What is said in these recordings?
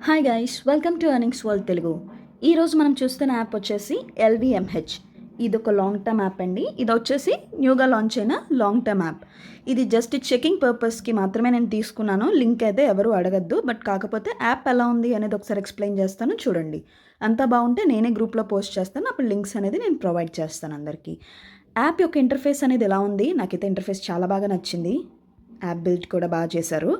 Hi guys, welcome to earnings world Telugu. ఈరోజు మనం చూస్తున్న యాప్ వచ్చేసి LVMH. ఇది ఒక లాంగ్ టర్మ్ యాప్ అండి. ఇది వచ్చేసి న్యూగా లాంచ్ అయిన లాంగ్ టర్మ్ యాప్. ఇది జస్ట్ చెకింగ్ పర్పస్కి మాత్రమే నేను తీసుకున్నాను. లింక్ అయితే ఎవరు అడగద్దు. బట్ కాకపోతే యాప్ ఎలా ఉంది అనేది ఒకసారి ఎక్స్ప్లెయిన్ చేస్తాను, చూడండి. అంతా బాగుంటే నేనే గ్రూప్లో పోస్ట్ చేస్తాను. అప్పుడు లింక్స్ అనేది నేను ప్రొవైడ్ చేస్తాను అందరికీ. యాప్ యొక్క ఇంటర్ఫేస్ అనేది ఎలా ఉంది? నాకైతే ఇంటర్ఫేస్ చాలా బాగా నచ్చింది. యాప్ బిల్డ్ కూడా బాగా చేశారు.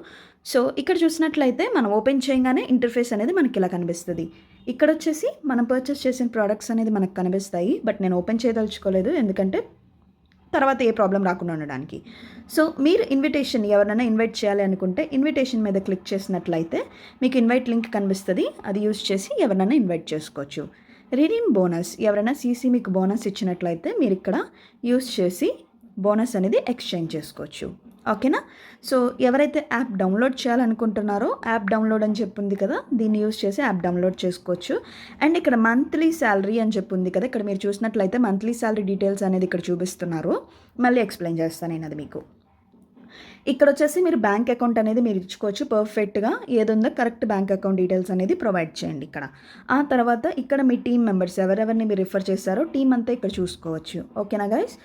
సో ఇక్కడ చూసినట్లయితే మనం ఓపెన్ చేయగానే ఇంటర్ఫేస్ అనేది మనకి ఇలా కనిపిస్తుంది. ఇక్కడ వచ్చేసి మనం పర్చేస్ చేసిన ప్రోడక్ట్స్ అనేది మనకు కనిపిస్తాయి. బట్ నేను ఓపెన్ చేయదలుచుకోలేదు, ఎందుకంటే తర్వాత ఏ ప్రాబ్లం రాకుండా ఉండడానికి. సో మీరు ఇన్విటేషన్ ఎవరైనా ఇన్వైట్ చేయాలి అనుకుంటే ఇన్విటేషన్ మీద క్లిక్ చేసినట్లయితే మీకు ఇన్వైట్ లింక్ కనిపిస్తుంది. అది యూజ్ చేసి ఎవరైనా ఇన్వైట్ చేసుకోవచ్చు. రిడీమ్ బోనస్, ఎవరైనా సీసీ మీకు బోనస్ ఇచ్చినట్లయితే మీరు ఇక్కడ యూజ్ చేసి బోనస్ అనేది ఎక్స్చేంజ్ చేసుకోవచ్చు. ఓకేనా? సో ఎవరైతే యాప్ డౌన్లోడ్ చేయాలనుకుంటున్నారో యాప్ డౌన్లోడ్ అని చెప్పింది కదా, దీన్ని యూజ్ చేసి యాప్ డౌన్లోడ్ చేసుకోవచ్చు. అండ్ ఇక్కడ మంత్లీ శాలరీ అని చెప్పింది కదా, ఇక్కడ మీరు చూసినట్లయితే మంత్లీ శాలరీ డీటెయిల్స్ అనేది ఇక్కడ చూపిస్తున్నారు. మళ్ళీ ఎక్స్ప్లెయిన్ చేస్తాను నేను అది మీకు. ఇక్కడ వచ్చేసి మీరు బ్యాంక్ అకౌంట్ అనేది మీరు ఇచ్చుకోవచ్చు. పర్ఫెక్ట్గా ఏదుందో కరెక్ట్ బ్యాంక్ అకౌంట్ డీటెయిల్స్ అనేది ప్రొవైడ్ చేయండి ఇక్కడ. ఆ తర్వాత ఇక్కడ మీ టీమ్ మెంబర్స్ ఎవరెవరిని మీరు రిఫర్ చేశారో టీం అంతా ఇక్కడ చూసుకోవచ్చు. ఓకేనా గైస్?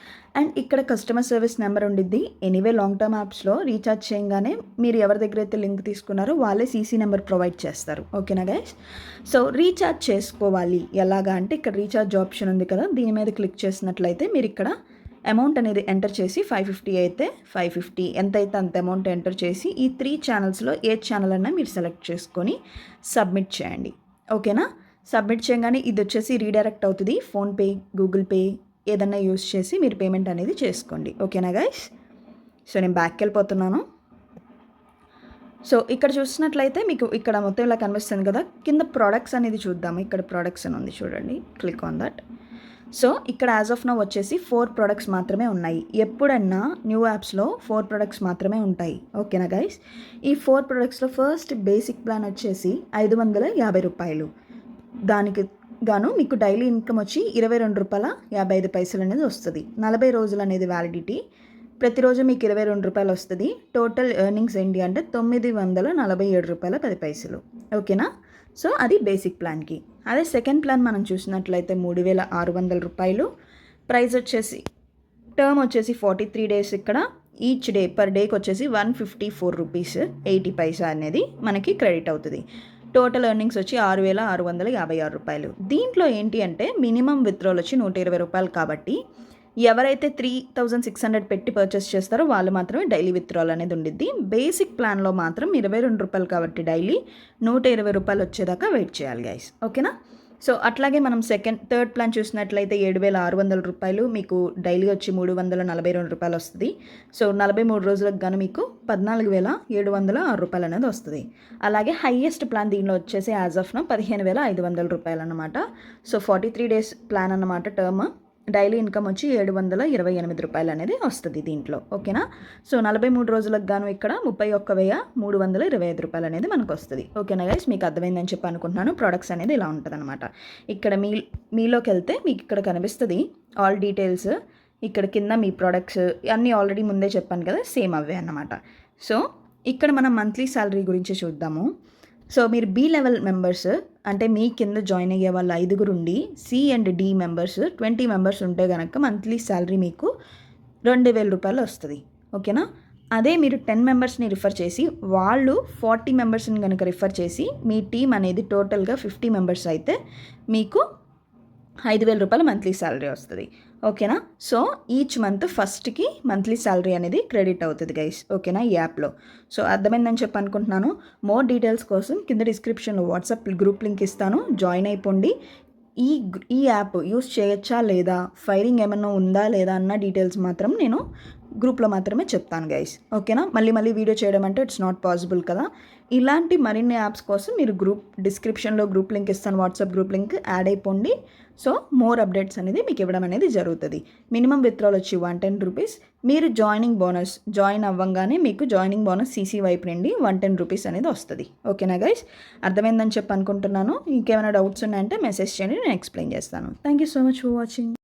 అండ్ ఇక్కడ కస్టమర్ సర్వీస్ నెంబర్ ఉండిద్ది. ఎనీవే లాంగ్ టర్మ్ యాప్స్లో రీఛార్జ్ చేయగానే మీరు ఎవరి దగ్గర అయితే లింక్ తీసుకున్నారో వాళ్ళే సీసీ నెంబర్ ప్రొవైడ్ చేస్తారు. ఓకేనా గైస్? సో రీఛార్జ్ చేసుకోవాలి ఎలాగా అంటే ఇక్కడ రీఛార్జ్ ఆప్షన్ ఉంది కదా, దీని మీద క్లిక్ చేసినట్లయితే మీరు ఇక్కడ అమౌంట్ అనేది ఎంటర్ చేసి 550 అయితే 550 ఎంతైతే అంత అమౌంట్ ఎంటర్ చేసి ఈ 3 ఛానల్స్లో ఏ ఛానల్ అన్నా మీరు సెలెక్ట్ చేసుకొని సబ్మిట్ చేయండి. ఓకేనా? సబ్మిట్ చేయగానే ఇది వచ్చేసి రీడైరెక్ట్ అవుతుంది. ఫోన్పే, గూగుల్ పే ఏదన్నా యూస్ చేసి మీరు పేమెంట్ అనేది చేసుకోండి. ఓకేనా గైస్? సో నేను బ్యాక్కి వెళ్ళిపోతున్నాను. సో ఇక్కడ చూసినట్లయితే మీకు ఇక్కడ మొత్తం ఇలా కనిపిస్తుంది కదా, కింద ప్రోడక్ట్స్ అనేది చూద్దాము. ఇక్కడ ప్రోడక్ట్స్ అని ఉంది చూడండి, క్లిక్ ఆన్ దట్. సో ఇక్కడ యాజ్ ఆఫ్ నౌ వచ్చేసి 4 ప్రొడక్ట్స్ మాత్రమే ఉన్నాయి. ఎప్పుడన్నా న్యూ యాప్స్లో 4 ప్రొడక్ట్స్ మాత్రమే ఉంటాయి. ఓకేనా గైస్? ఈ 4 ప్రొడక్ట్స్లో ఫస్ట్ బేసిక్ ప్లాన్ వచ్చేసి 550 రూపాయలు. దానికి గాను మీకు డైలీ ఇన్కమ్ వచ్చి 22 రూపాయల 55 పైసలు అనేది వస్తుంది. 40 రోజులు అనేది వ్యాలిడిటీ. ప్రతిరోజు మీకు 22 రూపాయలు వస్తుంది. టోటల్ ఎర్నింగ్స్ ఏంటి అంటే 947 రూపాయల 10 పైసలు. ఓకేనా? సో అది బేసిక్ ప్లాన్కి. అదే సెకండ్ ప్లాన్ మనం చూసినట్లయితే 3600 రూపాయలు. ప్రైస్ వచ్చేసి టర్మ్ వచ్చేసి 43 డేస్. ఇక్కడ ఈచ్ డే పర్ డేకి వచ్చేసి 154 రూపీస్ 80 పైసా అనేది మనకి క్రెడిట్ అవుతుంది. టోటల్ ఎర్నింగ్స్ వచ్చి 6656 రూపాయలు. దీంట్లో ఏంటి అంటే మినిమం విత్డ్రాల్ వచ్చి 120 రూపాయలు కాబట్టి ఎవరైతే 3600 పెట్టి పర్చేస్ చేస్తారో వాళ్ళు మాత్రమే డైలీ విత్డ్రాల్ అనేది ఉండిద్ది. బేసిక్ ప్లాన్లో మాత్రం 22 రూపాయలు కాబట్టి డైలీ 120 రూపాయలు వచ్చేదాకా వెయిట్ చేయాలి గైస్. ఓకేనా? సో అట్లాగే మనం థర్డ్ ప్లాన్ చూసినట్లయితే 7600 రూపాయలు, మీకు డైలీ వచ్చి 342 రూపాయలు వస్తుంది. సో 43 రోజులకు గాను మీకు 14706 రూపాయలు అనేది వస్తుంది. అలాగే హైయెస్ట్ ప్లాన్ దీనిలో వచ్చేసి యాజ్ ఆఫ్ నో 15500 రూపాయలు అన్నమాట. సో 43 డేస్ ప్లాన్ అన్నమాట టర్మ్. డైలీ ఇన్కమ్ వచ్చి 728 రూపాయలు అనేది వస్తుంది దీంట్లో. ఓకేనా? సో 43 రోజులకు గాను ఇక్కడ 31,325 రూపాయలు అనేది మనకు వస్తుంది. ఓకేనా గైస్? మీకు అర్థమైందని చెప్పి అనుకుంటున్నాను. ప్రొడక్ట్స్ అనేది ఇలా ఉంటుంది అనమాట. ఇక్కడ మీలోకి వెళ్తే మీకు ఇక్కడ కనిపిస్తుంది ఆల్ డీటెయిల్స్. ఇక్కడ కింద మీ ప్రొడక్ట్స్ అన్నీ ఆల్రెడీ ముందే చెప్పాను కదా, సేమ్ అవే అన్నమాట. సో ఇక్కడ మనం మంత్లీ శాలరీ గురించి చూద్దాము. సో మీరు బి లెవెల్ మెంబర్స్ అంటే మీ కింద జాయిన్ అయ్యే వాళ్ళు 5 ఉండి C and D members 20 members ఉంటే కనుక మంత్లీ శాలరీ మీకు 2000 రూపాయలు వస్తుంది. ఓకేనా? అదే మీరు 10 మెంబర్స్ని రిఫర్ చేసి వాళ్ళు 40 మెంబర్స్ని కనుక రిఫర్ చేసి మీ టీం అనేది టోటల్గా 50 మెంబర్స్ అయితే మీకు 5000 రూపాయలు మంత్లీ శాలరీ వస్తుంది. ఓకేనా? సో ఈచ్ మంత్ ఫస్ట్కి మంత్లీ శాలరీ అనేది క్రెడిట్ అవుతుంది గైస్. ఓకేనా? ఈ యాప్లో. సో అర్థమైందని చెప్పి అనుకుంటున్నాను. మోర్ డీటెయిల్స్ కోసం కింద డిస్క్రిప్షన్లో వాట్సాప్ గ్రూప్ లింక్ ఇస్తాను, జాయిన్ అయిపోండి. ఈ యాప్ యూస్ చేయొచ్చా లేదా, ఫైరింగ్ ఏమన్నా ఉందా లేదా అన్న డీటెయిల్స్ మాత్రం నేను గ్రూప్లో మాత్రమే చెప్తాను గైస్. ఓకేనా? మళ్ళీ వీడియో చేయడం అంటే ఇట్స్ నాట్ పాసిబుల్ కదా. ఇలాంటి మరిన్ని యాప్స్ కోసం మీరు డిస్క్రిప్షన్లో గ్రూప్ లింక్ ఇస్తాను, వాట్సాప్ గ్రూప్ లింక్ యాడ్ అయిపోండి. సో మోర్ అప్డేట్స్ అనేది మీకు ఇవ్వడం అనేది జరుగుతుంది. మినిమం విత్డ్రాల్ వచ్చి 110 రూపీస్. మీరు జాయిన్ అవ్వగానే మీకు జాయినింగ్ బోనస్ సీసీ వైపు నుండి 110 రూపీస్ అనేది వస్తుంది. ఓకేనా గైస్? అర్థమైందని చెప్పి అనుకుంటున్నాను. ఇంకేమైనా డౌట్స్ ఉన్నాయంటే మెసేజ్ చేయండి, నేను ఎక్స్ప్లెయిన్ చేస్తాను. Thank you so much for watching.